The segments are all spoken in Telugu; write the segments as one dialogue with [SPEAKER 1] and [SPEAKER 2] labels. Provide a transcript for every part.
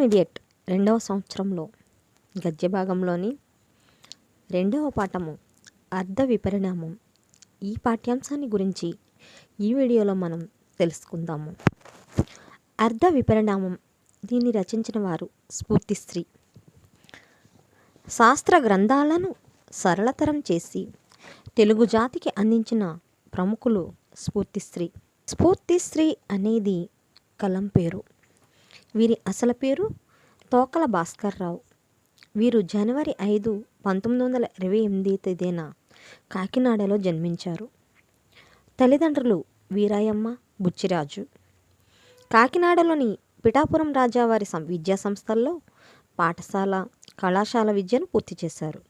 [SPEAKER 1] ఇంటర్మీడియట్ 2వ సంవత్సరంలో గద్య భాగంలోని 2వ పాఠము అర్థ విపరిణామం. ఈ పాఠ్యాంశాన్ని గురించి ఈ వీడియోలో మనం తెలుసుకుందాము. అర్థ విపరిణామం దీన్ని రచించిన వారు స్ఫూర్తిశ్రీ. శాస్త్ర గ్రంథాలను సరళతరం చేసి తెలుగు జాతికి అందించిన ప్రముఖులు స్ఫూర్తిశ్రీ. స్ఫూర్తిశ్రీ అనేది కలం పేరు. వీరి అసలు పేరు తోకల భాస్కర్రావు. వీరు జనవరి 5, 1928 తేదీన కాకినాడలో జన్మించారు. తల్లిదండ్రులు వీరాయమ్మ, బుచ్చిరాజు. కాకినాడలోని పిఠాపురం రాజావారి విద్యా సంస్థల్లో పాఠశాల, కళాశాల విద్యను పూర్తి చేశారు.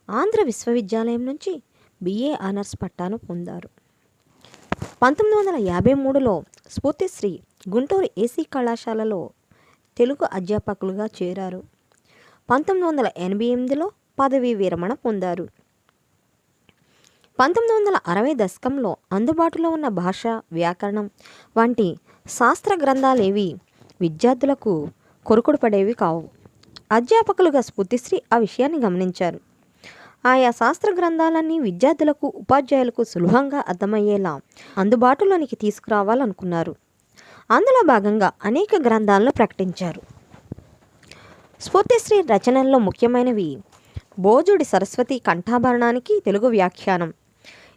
[SPEAKER 1] ఆంధ్ర విశ్వవిద్యాలయం నుంచి BA ఆనర్స్ పట్టాను పొందారు. 1953లో స్ఫూర్తిశ్రీ గుంటూరు AC కళాశాలలో తెలుగు అధ్యాపకులుగా చేరారు. 1988లో పదవీ విరమణ పొందారు. 1960 దశకంలో అందుబాటులో ఉన్న భాష, వ్యాకరణం వంటి శాస్త్ర గ్రంథాలేవి విద్యార్థులకు కొరుకుడు పడేవి కావు. అధ్యాపకులుగా స్ఫూర్తిశ్రీ ఆ విషయాన్ని గమనించారు. ఆయా శాస్త్ర గ్రంథాలన్నీ విద్యార్థులకు, ఉపాధ్యాయులకు సులభంగా అర్థమయ్యేలా అందుబాటులోనికి తీసుకురావాలనుకున్నారు. అందులో భాగంగా అనేక గ్రంథాలను ప్రకటించారు. స్ఫూర్తిశ్రీ రచనల్లో ముఖ్యమైనవి భోజుడి సరస్వతి కంఠాభరణానికి తెలుగు వ్యాఖ్యానం,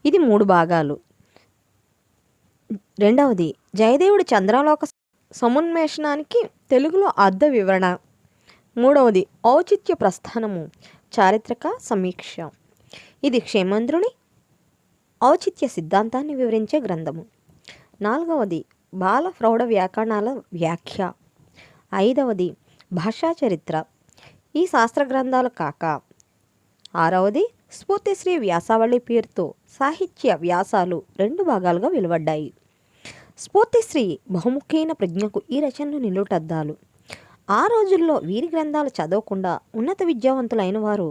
[SPEAKER 1] ఇది 3 భాగాలు. రెండవది జయదేవుడి చంద్రాలోక సమున్మేషణానికి తెలుగులో అర్థ వివరణ. మూడవది ఔచిత్య ప్రస్థానము చారిత్రక సమీక్ష, ఇది క్షేమేంద్రుని ఔచిత్య సిద్ధాంతాన్ని వివరించే గ్రంథము. నాలుగవది బాల ప్రౌఢ వ్యాకరణాల వ్యాఖ్య. ఐదవది భాషా చరిత్ర. ఈ శాస్త్ర గ్రంథాలు కాక ఆరవది స్ఫూర్తిశ్రీ వ్యాసావళి పేరుతో సాహిత్య వ్యాసాలు 2 భాగాలుగా వెలువడ్డాయి. స్ఫూర్తిశ్రీ బహుముఖీన ప్రజ్ఞకు ఈ రచనలు నిలుటద్దాలు. ఆ రోజుల్లో వీరి గ్రంథాలు చదవకుండా ఉన్నత విద్యావంతులైన వారు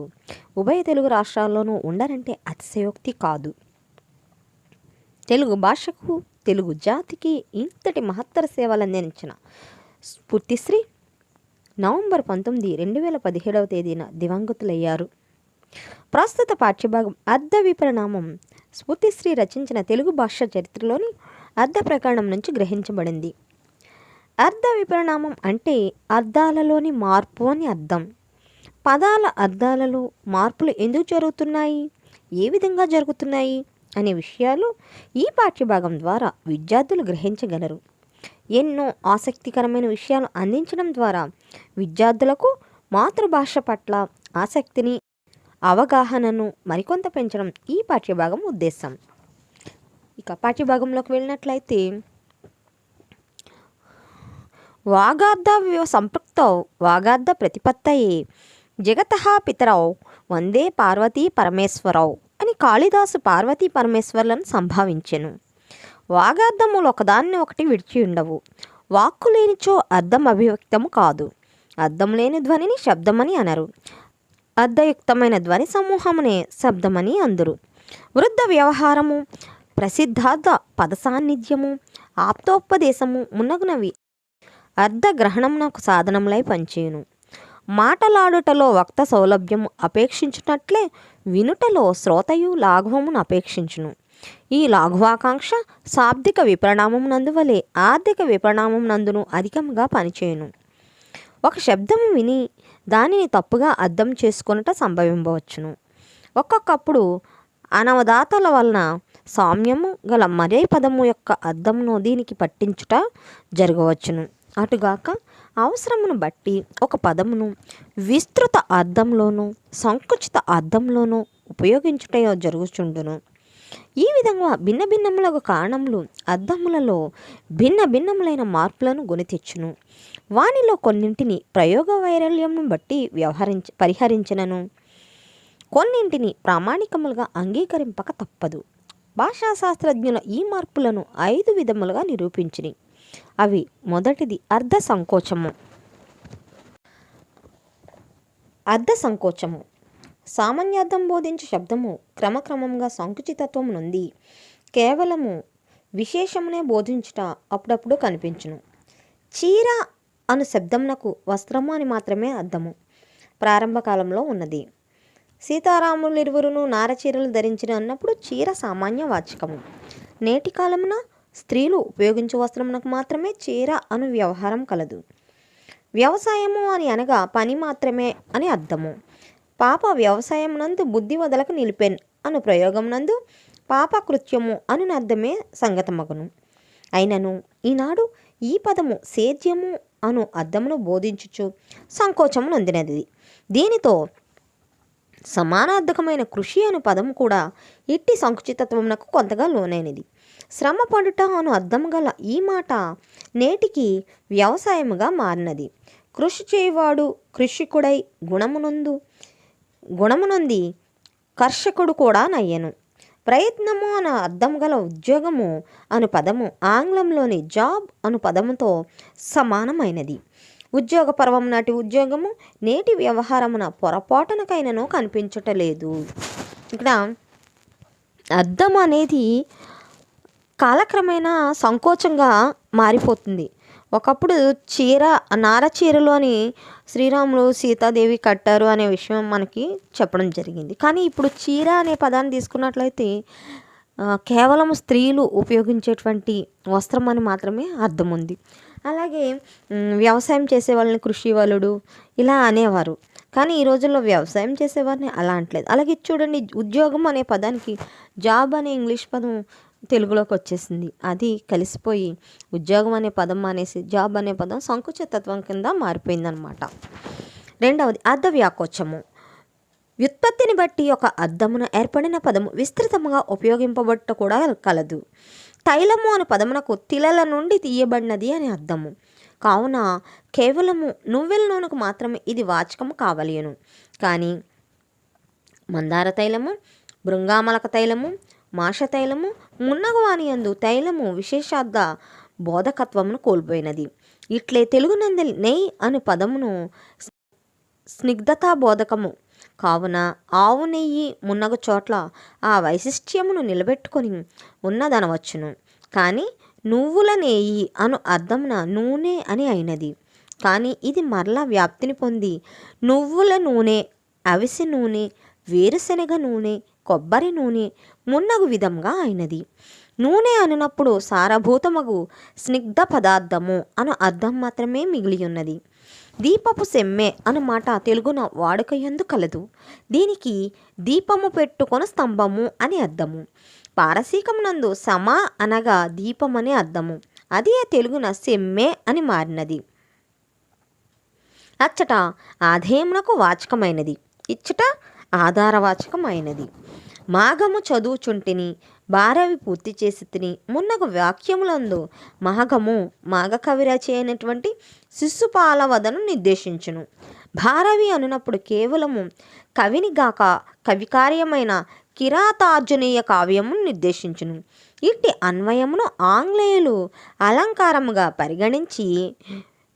[SPEAKER 1] ఉభయ తెలుగు రాష్ట్రాల్లోనూ ఉండరంటే అతిశయోక్తి కాదు. తెలుగు భాషకు, తెలుగు జాతికి ఇంతటి మహత్తర సేవలు అందించిన స్ఫూర్తిశ్రీ నవంబర్ 19, 2017 తేదీన దివంగతులయ్యారు. ప్రస్తుత పాఠ్యభాగం అర్థ విపరిణామం స్ఫూర్తిశ్రీ రచించిన తెలుగు భాష చరిత్రలోని అర్థ ప్రకరణం నుంచి గ్రహించబడింది. అర్థ విపరిణామం అంటే అర్థాలలోని మార్పు అని అర్థం. పదాల అర్థాలలో మార్పులు ఎందుకు జరుగుతున్నాయి, ఏ విధంగా జరుగుతున్నాయి అనే విషయాలు ఈ పాఠ్యభాగం ద్వారా విద్యార్థులు గ్రహించగలరు. ఎన్నో ఆసక్తికరమైన విషయాలు అందించడం ద్వారా విద్యార్థులకు మాతృభాష పట్ల ఆసక్తిని, అవగాహనను మరికొంత పెంచడం ఈ పాఠ్యభాగం ఉద్దేశం. ఇక పాఠ్యభాగంలోకి వెళ్ళినట్లయితే వాగార్థ సంపృక్తౌ వాగార్థ ప్రతిపత్తయే జగతః పితరౌ వందే పార్వతీ పరమేశ్వరౌ అని కాళిదాసు పార్వతీ పరమేశ్వర్లను సంభావించెను. వాగార్థములు ఒకదాన్ని ఒకటి విడిచి ఉండవు. వాక్కు లేనిచో అర్థం అభివ్యక్తము కాదు. అర్థం లేని ధ్వనిని శబ్దమని అనరు. అర్థయుక్తమైన ధ్వని సమూహమునే శబ్దమని అందురు. వృద్ధ వ్యవహారము, ప్రసిద్ధార్థ పద సాన్నిధ్యము, ఆప్తోపదేశము మున్నగునవి అర్థగ్రహణమునకు సాధనములై పనిచేయును. మాటలాడుటలో వక్త సౌలభ్యము అపేక్షించున్నట్లే వినుటలో శ్రోతయు లాఘవమును అపేక్షించును. ఈ లాఘవాకాంక్ష శాబ్దిక విపరిణామం నందువలే ఆర్థిక విపరిణామం నందును అధికంగా పనిచేయును. ఒక శబ్దము విని దానిని తప్పుగా అర్థం చేసుకొనుట సంభవించవచ్చును. ఒక్కొక్కప్పుడు అనవధాతల వలన సామ్యము గల మరే పదము యొక్క అర్థమును దీనికి పట్టించుట జరగవచ్చును. అటుగాక అవసరమును బట్టి ఒక పదమును విస్తృత అర్థంలోనూ సంకుచిత అర్థంలోనూ ఉపయోగించుటయో జరుగుచుండును. ఈ విధంగా భిన్న భిన్నములకు కారణములు అర్థములలో భిన్న భిన్నములైన మార్పులను గొనితెచ్చును. వానిలో కొన్నింటిని ప్రయోగ వైరల్యమును బట్టి పరిహరించినను కొన్నింటిని ప్రామాణికములుగా అంగీకరింపక తప్పదు. భాషాశాస్త్రజ్ఞుల ఈ మార్పులను 5 విధములుగా నిరూపించిరి. అవి: మొదటిది అర్థ సంకోచము. అర్థ సంకోచము సామాన్యార్థం బోధించే శబ్దము క్రమక్రమంగా సంకుచితత్వము నొంది కేవలము విశేషమునే బోధించుట అప్పుడప్పుడు కనిపించును. చీర అను శబ్దమునకు వస్త్రము అని మాత్రమే అర్థము. ప్రారంభ కాలంలో ఉన్నది. సీతారాములిరువురును నారచీరలు ధరించిన అన్నప్పుడు చీర సామాన్య వాచకము. నేటి కాలమున స్త్రీలు ఉపయోగించు వస్త్రమునకు మాత్రమే చీర అను వ్యవహారం కలదు. వ్యవసాయము అని అనగా పని మాత్రమే అని అర్థము. పాప వ్యవసాయమునందు బుద్ధి వదలకు నిలిపెన్ అను ప్రయోగమునందు పాపకృత్యము అను అర్థమే సంగతమగును. అయినను ఈనాడు ఈ పదము సేద్యము అను అర్థమును బోధించుచు సంకోచము నొందినది. దీనితో సమానార్థకమైన కృషి అను పదము కూడా ఇట్టి సంకుచితత్వమునకు కొంతగా లోనైనది. శ్రమ పడుట అను అర్థం గల ఈ మాట నేటికి వ్యవసాయముగా మారినది. కృషి చేయువాడు కృషికుడై గుణమునొంది కర్షకుడు కూడా నయ్యను. ప్రయత్నము అను అర్థం గల ఉద్యోగము అను పదము ఆంగ్లంలోని జాబ్ అను పదముతో సమానమైనది. ఉద్యోగ పర్వం నాటి ఉద్యోగము నేటి వ్యవహారమున పొరపాటునకైనను కనిపించటలేదు. ఇక్కడ అర్థం అనేది కాలక్రమేణా సంకోచంగా మారిపోతుంది. ఒకప్పుడు నార చీరలు అని శ్రీరాములు సీతాదేవి కట్టారు అనే విషయం మనకి చెప్పడం జరిగింది. కానీ ఇప్పుడు చీర అనే పదాన్ని తీసుకున్నట్లయితే కేవలం స్త్రీలు ఉపయోగించేటువంటి వస్త్రం అని మాత్రమే అర్థం ఉంది. అలాగే వ్యవసాయం చేసే వాళ్ళని కృషి వలుడు ఇలా అనేవారు. కానీ ఈ రోజుల్లో వ్యవసాయం చేసేవారిని అలా అంటలేదు. అలాగే చూడండి, ఉద్యోగం అనే పదానికి జాబ్ అనే ఇంగ్లీష్ పదం తెలుగులోకి వచ్చేసింది. అది కలిసిపోయి ఉద్యోగం అనే పదం మానేసి జాబ్ అనే పదం సంకుచితత్వం కింద మారిపోయిందనమాట. రెండవది అర్థ వ్యాకోచము. వ్యుత్పత్తిని బట్టి ఒక అర్థమున ఏర్పడిన పదము విస్తృతంగా ఉపయోగింపబట్ట కూడా కలదు. తైలము అనే పదమునకు తిలల నుండి తీయబడినది అని అర్థము. కావున కేవలము నువ్వెల నూనెకు మాత్రమే ఇది వాచకము కావలేను. కానీ మందార తైలము, భృంగామలక తైలము, మాష తైలము మున్నగవాని యందు తైలము విశేషార్థ బోధకత్వమును కోల్పోయినది. ఇట్లే తెలుగునంది నెయ్యి అను పదమును స్నిగ్ధతా బోధకము. కావున ఆవు నెయ్యి మున్నగు చోట్ల ఆ వైశిష్ట్యమును నిలబెట్టుకొని ఉన్నదనవచ్చును. కానీ నువ్వుల నెయ్యి అను అర్థమున నూనె అని అయినది. కానీ ఇది మరలా వ్యాప్తిని పొంది నువ్వుల నూనె, అవిసె నూనె, వేరుశెనగ నూనె, కొబ్బరి నూనె మున్నగు విధంగా అయినది. నూనె అనునప్పుడు సారభూతమగు స్నిగ్ధ పదార్థము అను అర్థం మాత్రమే మిగిలి ఉన్నది. దీపపు సెమ్మె అను మాట తెలుగున వాడుక యందు కలదు. దీనికి దీపము పెట్టుకొని స్తంభము అని అర్థము. పారసీకమునందు సమ అనగా దీపమని అర్థము. అదే తెలుగున సెమ్మె అని మారినది. అచ్చట ఆధేయమునకు వాచకమైనది, ఇచ్చట ఆధారవాచకమైనది. మాఘము చదువుచుంటిని, భారవి పూర్తి చేసి తిని మున్నగు వాక్యములందు మాఘము మాఘ కవిరచి అయినటువంటి శిశుపాల వదను నిర్దేశించును. భారవి అనునప్పుడు కేవలము కవిని గాక కవికార్యమైన కిరాతార్జునీయ కావ్యమును నిర్దేశించును. ఇట్టి అన్వయమును ఆంగ్లేయులు అలంకారముగా పరిగణించి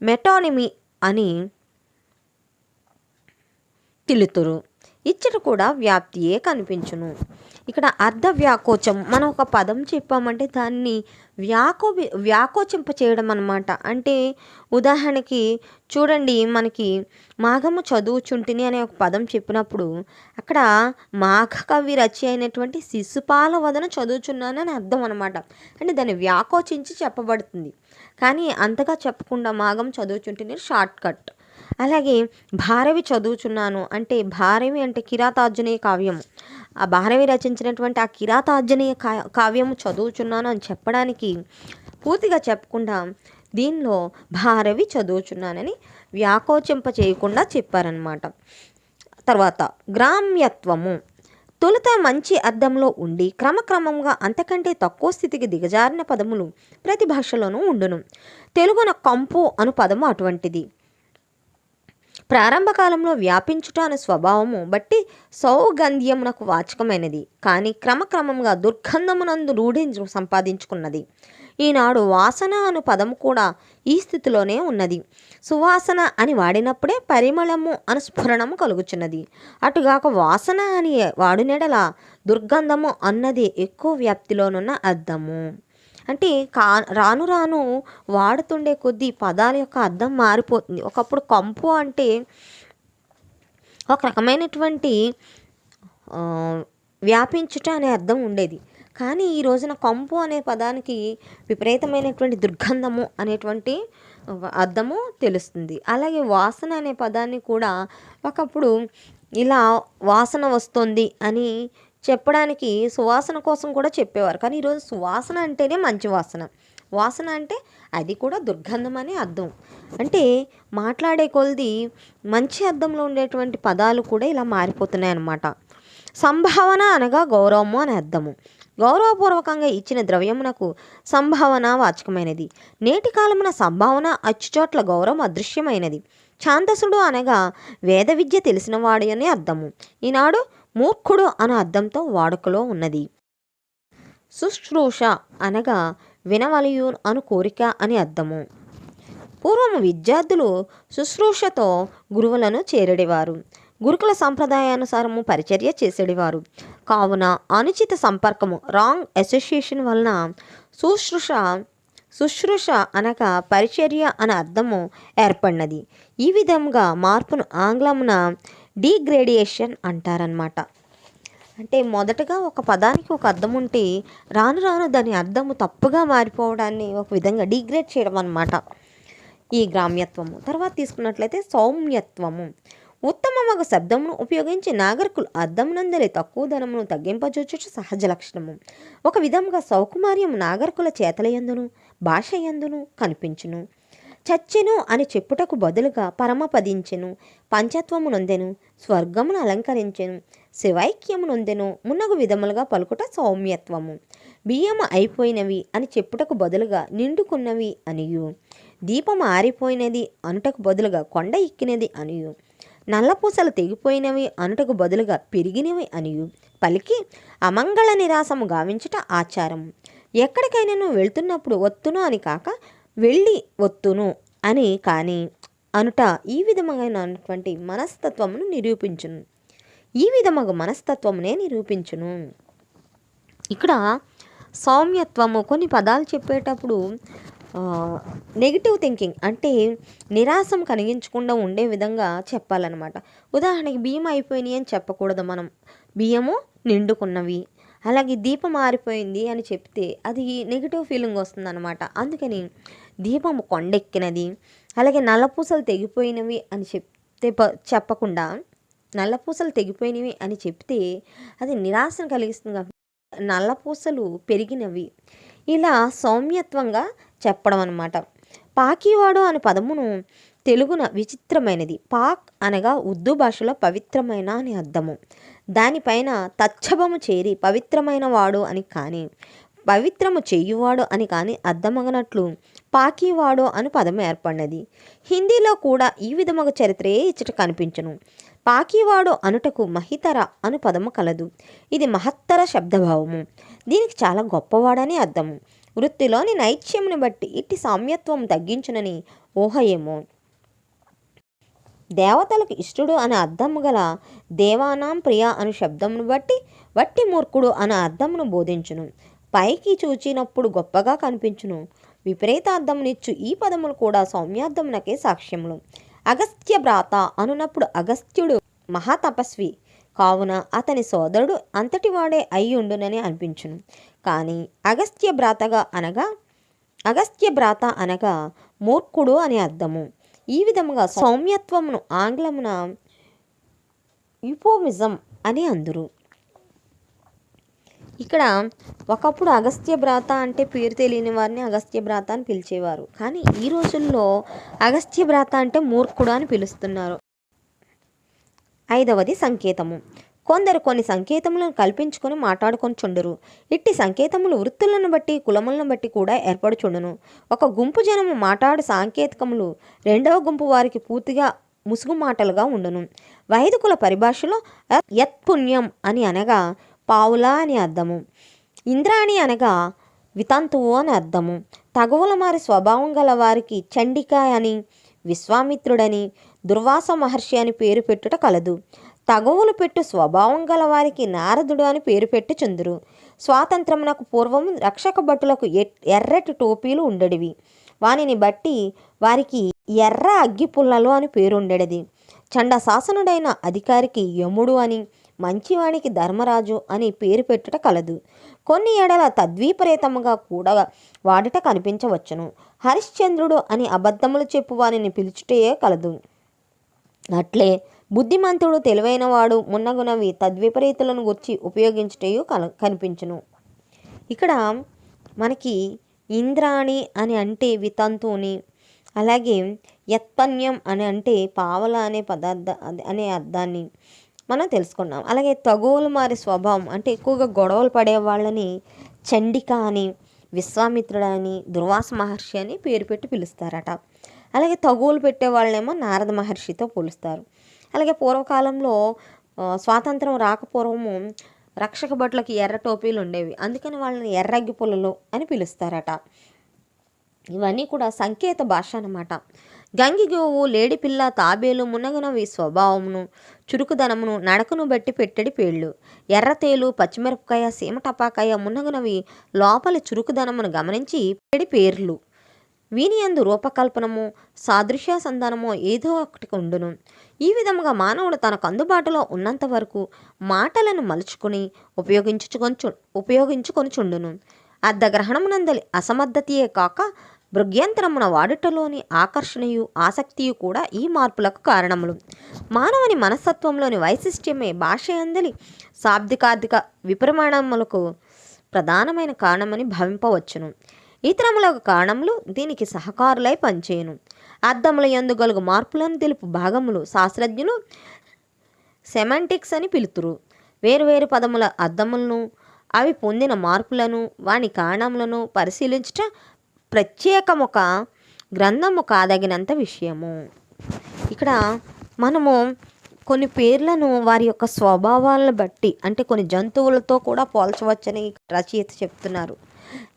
[SPEAKER 1] మెటోనిమి అని పిలుతురు. ఇచ్చట కూడా వ్యాప్తియే కనిపించును. ఇక్కడ అర్ధ వ్యాకోచం, మనం ఒక పదం చెప్పామంటే దాన్ని వ్యాకోచింప చేయడం అన్నమాట. అంటే ఉదాహరణకి చూడండి, మనకి మాఘము చదువుచుంటిని అనే ఒక పదం చెప్పినప్పుడు అక్కడ మాఘ కవి రచి అయినటువంటి శిశుపాల వదన చదువుచున్నాను అని అర్థం అనమాట. అంటే దాన్ని వ్యాకోచించి చెప్పబడుతుంది. కానీ అంతగా చెప్పకుండా మాఘం చదువుచుంటిని షార్ట్ కట్. అలాగే భారవి చదువుచున్నాను అంటే, భారవి అంటే కిరాతార్జునీయ కావ్యము. ఆ భారవి రచించినటువంటి ఆ కిరాతార్జునీయ కావ్యము చదువుచున్నాను అని చెప్పడానికి పూర్తిగా చెప్పకుండా దీనిలో భారవి చదువుచున్నానని వ్యాకోచింప చేయకుండా చెప్పారనమాట. తర్వాత గ్రామ్యత్వము. తొలుత మంచి అర్థంలో ఉండి క్రమక్రమంగా అంతకంటే తక్కువ స్థితికి దిగజారిన పదములు ప్రతి భాషలోనూ ఉండును. తెలుగున కంపు అను పదము అటువంటిది. ప్రారంభ కాలంలో వ్యాపించుట అనే స్వభావము బట్టి సౌగంధ్యమునకు వాచకమైనది. కానీ క్రమక్రమంగా దుర్గంధమునందు రూఢి సంపాదించుకున్నది. ఈనాడు వాసన అను పదము కూడా ఈ స్థితిలోనే ఉన్నది. సువాసన అని వాడినప్పుడే పరిమళము అను స్ఫురణము కలుగుచున్నది. అటుగాక వాసన అని వాడినెడల దుర్గంధము అన్నది ఎక్కువ వ్యాప్తిలోనున్న అర్థము. అంటే రాను రాను వాడుతుండే కొద్దీ పదాల యొక్క అర్థం మారిపోతుంది. ఒకప్పుడు కంపు అంటే ఒక రకమైనటువంటి వ్యాపించుట అనే అర్థం ఉండేది. కానీ ఈ రోజున కంపు అనే పదానికి విపరీతమైనటువంటి దుర్గంధము అనేటువంటి అర్థము తెలుస్తుంది. అలాగే వాసన అనే పదాన్ని కూడా ఒకప్పుడు ఇలా వాసన వస్తుంది అని చెప్పడానికి సువాసన కోసం కూడా చెప్పేవారు. కానీ ఈరోజు సువాసన అంటేనే మంచి వాసన, వాసన అంటే అది కూడా దుర్గంధం అనే అర్థం. అంటే మాట్లాడే కొలది మంచి అర్థంలో ఉండేటువంటి పదాలు కూడా ఇలా మారిపోతున్నాయి అన్నమాట. సంభావన అనగా గౌరవము అనే అర్థము. గౌరవపూర్వకంగా ఇచ్చిన ద్రవ్యమునకు సంభావన వాచకమైనది. నేటి కాలమున సంభావన అచ్చుచోట్ల గౌరవం అదృశ్యమైనది. ఛాందసుడు అనగా వేద విద్య తెలిసినవాడు అని అర్థము. ఈనాడు మూర్ఖుడు అనే అర్థంతో వాడుకలో ఉన్నది. శుశ్రూష అనగా వినవలయు అను కోరిక అని అర్థము. పూర్వము విద్యార్థులు శుశ్రూషతో గురువులను చేరేవారు. గురుకుల సంప్రదాయానుసారము పరిచర్య చేసేవారు. కావున అనుచిత సంపర్కము రాంగ్ అసోసియేషన్ వలన శుశ్రూష అనగా పరిచర్య అనే అర్థము ఏర్పడినది. ఈ విధంగా మార్పును ఆంగ్లమున డీగ్రేడియేషన్ అంటారనమాట. అంటే మొదటగా ఒక పదానికి ఒక అర్థం ఉంటే రాను రాను దాని అర్థము తప్పుగా మారిపోవడాన్ని ఒక విధంగా డీగ్రేడ్ చేయడం అన్నమాట ఈ గ్రామ్యత్వము. తర్వాత తీసుకున్నట్లయితే సౌమ్యత్వము. ఉత్తమమగు శబ్దమును ఉపయోగించి నాగరికులు అర్థమునందలి తక్కువ ధనమును తగ్గింపజూచుట సహజ లక్షణము. ఒక విధముగా సౌకుమార్యము నాగరికుల చేతలయందును భాషయందును కనిపించును. చచ్చెను అని చెప్పుటకు బదులుగా పరమపదించెను, పంచత్వము నొందెను, స్వర్గమును అలంకరించెను, శివైక్యము నొందెను మున్నగు విధములుగా పలుకుట సౌమ్యత్వము. బియ్యము అయిపోయినవి అని చెప్పుటకు బదులుగా నిండుకున్నవి అనియు, దీపము ఆరిపోయినది అనుటకు బదులుగా కొండ ఎక్కినది అనియు, నల్లపూసలు తెగిపోయినవి అనుటకు బదులుగా పెరిగినవి అనియు పలికి అమంగళ నిరాశము గావించుట ఆచారము. ఎక్కడికైనా వెళ్తున్నప్పుడు వత్తును అని కాక వెళ్ళి వత్తును అని కానీ అనుట ఈ విధమైనటువంటి మనస్తత్వమును నిరూపించును. ఈ విధముగా మనస్తత్వమునే నిరూపించును. ఇక్కడ సౌమ్యత్వము కొన్ని పదాలు చెప్పేటప్పుడు నెగిటివ్ థింకింగ్ అంటే నిరాశం కలిగించకుండా ఉండే విధంగా చెప్పాలన్నమాట. ఉదాహరణకి బియ్యం అయిపోయినాయి అని చెప్పకూడదు మనం. బియ్యము నిండుకున్నవి, అలాగే దీపం ఆరిపోయింది అని చెప్తే అది నెగిటివ్ ఫీలింగ్ వస్తుందన్నమాట. అందుకని దీపము కొండెక్కినది, అలాగే నల్లపూసలు తెగిపోయినవి అని చెప్పకుండా నల్లపూసలు తెగిపోయినవి అని చెప్తే అది నిరాశను కలిగిస్తుంది కాబట్టి నల్లపూసలు పెరిగినవి ఇలా సౌమ్యత్వంగా చెప్పడం అన్నమాట. పాకివాడు అనే పదమును తెలుగున విచిత్రమైనది. పాక్ అనగా ఉర్దూ భాషలో పవిత్రమైన అని అర్థము. దానిపైన తచ్చబము చేరి పవిత్రమైన వాడు అని కానీ పవిత్రము చెయ్యువాడు అని కానీ అర్థమగనట్లు పాకివాడు అని పదం ఏర్పడినది. హిందీలో కూడా ఈ విధముగా చరిత్రయే ఇచ్చట కనిపించును. పాకివాడు అనుటకు మహితర అను పదము కలదు. ఇది మహత్తర శబ్దభావము. దీనికి చాలా గొప్పవాడని అర్థము. వృత్తిలోని నైత్యమును బట్టి ఇట్టి సామ్యత్వం తగ్గించునని ఊహ ఏమో. దేవతలకు ఇష్టడు అనే అర్థము గల దేవానాం ప్రియ అను శబ్దమును బట్టి వట్టి మూర్ఖుడు అనే అర్థమును బోధించును. పైకి చూచినప్పుడు గొప్పగా కనిపించును. విపరీతార్థమునిచ్చు ఈ పదములు కూడా సౌమ్యార్థమునకే సాక్ష్యములు. అగస్త్య భ్రాత అనున్నప్పుడు అగస్త్యుడు మహాతపస్వి కావున అతని సోదరుడు అంతటి వాడే అయ్యుండునని అనిపించును. కానీ అగస్త్య భ్రాత అనగా మూర్ఖుడు అని అర్థము. ఈ విధముగా సౌమ్యత్వమును ఆంగ్లమున యుపోమిజం అని అందురు. ఇక్కడ ఒకప్పుడు అగస్త్య భ్రాత అంటే పేరు తెలియని వారిని అగస్త్య భ్రాత అని పిలిచేవారు. కానీ ఈ రోజుల్లో అగస్త్య భ్రాత అంటే మూర్ఖుడు అని పిలుస్తున్నారు. 5వది సంకేతము. కొందరు కొన్ని సంకేతములను కల్పించుకొని మాట్లాడుకొని చుండరు. ఇట్టి సంకేతములు వృత్తులను బట్టి కులములను బట్టి కూడా ఏర్పడుచుండును. ఒక గుంపు జనము మాట్లాడు సాంకేతికములు రెండవ గుంపు వారికి పూర్తిగా ముసుగు మాటలుగా ఉండును. వైదికుల పరిభాషలో యత్పుణ్యం అని అనగా పావులా అని అర్థము. ఇంద్రాణి అనగా వితంతువు అని అర్థము. తగువుల మారి స్వభావం గల వారికి చండిక అని, విశ్వామిత్రుడని, దుర్వాస మహర్షి అని పేరు పెట్టుట కలదు. తగువులు పెట్టు స్వభావం గల వారికి నారదుడు అని పేరు పెట్టి చుందురు. స్వాతంత్రమునకు పూర్వం రక్షక భటులకు ఎర్రటి టోపీలు ఉండేటివి. వానిని బట్టి వారికి ఎర్ర అగ్గిపుల్లలు అని పేరుండెడిది. చండశాసనుడైన అధికారికి యముడు అని, మంచివానికి ధర్మరాజు అని పేరు పెట్టుట కలదు. కొన్ని ఎడల తద్విపరీతముగా కూడా వాడుట కనిపించవచ్చును. హరిశ్చంద్రుడు అని అబద్ధములు చెప్పు వారిని పిలుచుటయే కలదు. అట్లే బుద్ధిమంతుడు, తెలివైనవాడు మున్నగునవి తద్విపరీతులను గుర్చి ఉపయోగించుటయు కనిపించును. ఇక్కడ మనకి ఇంద్రాణి అని అంటే వితంతువుని, అలాగే యత్పన్యం అని అంటే పావల అనే అనే అర్థాన్ని మనం తెలుసుకున్నాం. అలాగే తగోలు మారి స్వభావం అంటే ఎక్కువగా గొడవలు పడే వాళ్ళని చండిక అని, విశ్వామిత్రుడని, దుర్వాస మహర్షి అని పేరు పెట్టి పిలుస్తారట. అలాగే తగోలు పెట్టే వాళ్ళనేమో నారద మహర్షితో పోలుస్తారు. అలాగే పూర్వకాలంలో స్వాతంత్రం రాకపూర్వము రక్షక భటులకి ఎర్ర టోపీలు ఉండేవి, అందుకని వాళ్ళని ఎర్రగ్గి పుల్లలు అని పిలుస్తారట. ఇవన్నీ కూడా సంకేత భాష అన్నమాట. గంగిగోవు, లేడిపిల్ల, తాబేలు మున్నగునవి స్వభావమును, చురుకుదనమును, నడకను బట్టి పెట్టెడి పేళ్ళు. ఎర్రతేలు, పచ్చిమిరపకాయ, సీమ టపాకాయ మున్నగునవి లోపలి చురుకుదనమును గమనించి పెట్టెడి పేర్లు. వీని యందు రూపకల్పనము, సాదృశ్య సంధానము ఏదో ఒకటి ఉండును. ఈ విధముగా మానవుడు తనకు అందుబాటులో ఉన్నంత వరకు మాటలను మలుచుకుని ఉపయోగించుకొనిచుండును. అర్ధగ్రహణమునందలి అసమర్థతయే కాక భృగ్యంతరమున వాడుటలోని ఆకర్షణయు ఆసక్తియు కూడా ఈ మార్పులకు కారణములు. మానవుని మనస్తత్వంలోని వైశిష్ట్యమే భాష యందలి శాబ్దికార్థిక విపరిమాణములకు ప్రధానమైన కారణమని భావింపవచ్చును. ఇతరములకు కారణములు దీనికి సహకారులై పనిచేయును. అర్థముల యందు గలుగు మార్పులను తెలుపు భాగములు శాస్త్రజ్ఞులు సెమాంటిక్స్ అని పిలుతురు. వేరువేరు పదముల అర్థములను, అవి పొందిన మార్పులను, వాని కారణములను పరిశీలించుట ప్రత్యేకమొక గ్రంథము కాదగినంత విషయము. ఇక్కడ మనము కొన్ని పేర్లను వారి యొక్క స్వభావాలను బట్టి, అంటే కొన్ని జంతువులతో కూడా పోల్చవచ్చని రచయిత చెప్తున్నారు.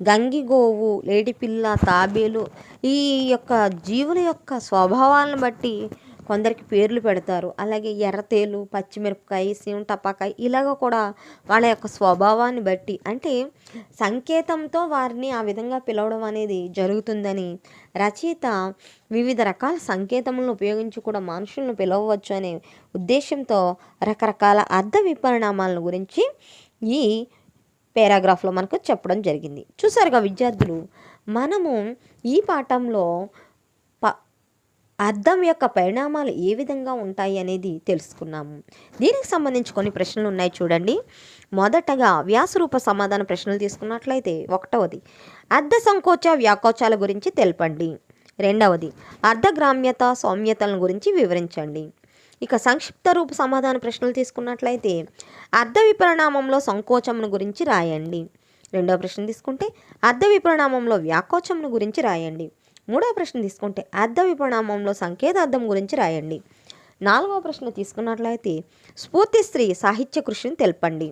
[SPEAKER 1] గంగిగోవు, లేడిపిల్ల, తాబేలు ఈ యొక్క జీవుల యొక్క స్వభావాలను బట్టి కొందరికి పేర్లు పెడతారు. అలాగే ఎర్రతేలు, పచ్చిమిరపకాయ, సీమ టపాకాయ ఇలాగ కూడా వాళ్ళ యొక్క స్వభావాన్ని బట్టి, అంటే సంకేతంతో వారిని ఆ విధంగా పిలవడం అనేది జరుగుతుందని రచయిత వివిధ రకాల సంకేతములను ఉపయోగించి కూడా మనుషులను పిలవవచ్చు అనే ఉద్దేశంతో రకరకాల అర్థ విపరిణామాలను గురించి ఈ పారాగ్రాఫ్లో మనకు చెప్పడం జరిగింది. చూసారుగా విద్యార్థులు, మనము ఈ పాఠంలో అర్థం యొక్క పరిణామాలు ఏ విధంగా ఉంటాయి అనేది తెలుసుకున్నాము. దీనికి సంబంధించి కొన్ని ప్రశ్నలు ఉన్నాయి చూడండి. మొదటగా వ్యాసరూప సమాధాన ప్రశ్నలు తీసుకున్నట్లయితే, 1వది అర్ధ సంకోచ వ్యాకోచాల గురించి తెలపండి. 2వది అర్ధగ్రామ్యత సౌమ్యతలను గురించి వివరించండి. ఇక సంక్షిప్త రూప సమాధాన ప్రశ్నలు తీసుకున్నట్లయితే, అర్ధ విపరిణామంలో సంకోచమును గురించి రాయండి. 2వ ప్రశ్న తీసుకుంటే అర్ధ విపరిణామంలో వ్యాకోచమును గురించి రాయండి. 3వ ప్రశ్న తీసుకుంటే అర్ధ విపరిణామంలో సంకేతార్థం గురించి రాయండి. 4వ ప్రశ్న తీసుకున్నట్లయితే స్ఫూర్తి స్త్రీ సాహిత్య కృషిని తెలపండి.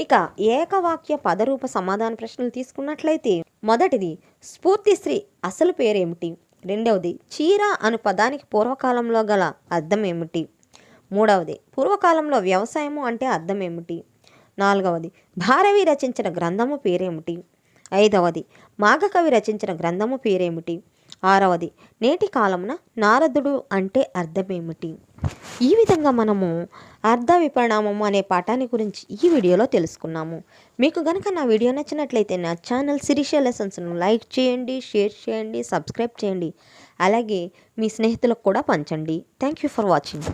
[SPEAKER 1] ఇక ఏకవాక్య పదరూప సమాధాన ప్రశ్నలు తీసుకున్నట్లయితే, మొదటిది స్ఫూర్తి స్త్రీ అసలు పేరేమిటి? 2వది చీర అను పదానికి పూర్వకాలంలో గల అర్థం ఏమిటి? 3వది పూర్వకాలంలో వ్యవసాయము అంటే అర్థం ఏమిటి? 4వది భారవి రచించిన గ్రంథము పేరేమిటి? 5వది మాఘకవి రచించిన గ్రంథము పేరేమిటి? 6వది నేటి కాలమున నారదుడు అంటే అర్థమేమిటి? ఈ విధంగా మనము అర్ధ విపరిణామము అనే పాఠాన్ని గురించి ఈ వీడియోలో తెలుసుకున్నాము. మీకు గనక నా వీడియో నచ్చినట్లయితే నా ఛానల్ శిరీష లెసన్స్ను లైక్ చేయండి, షేర్ చేయండి, సబ్స్క్రైబ్ చేయండి. అలాగే మీ స్నేహితులకు కూడా పంచండి. Thank you for watching.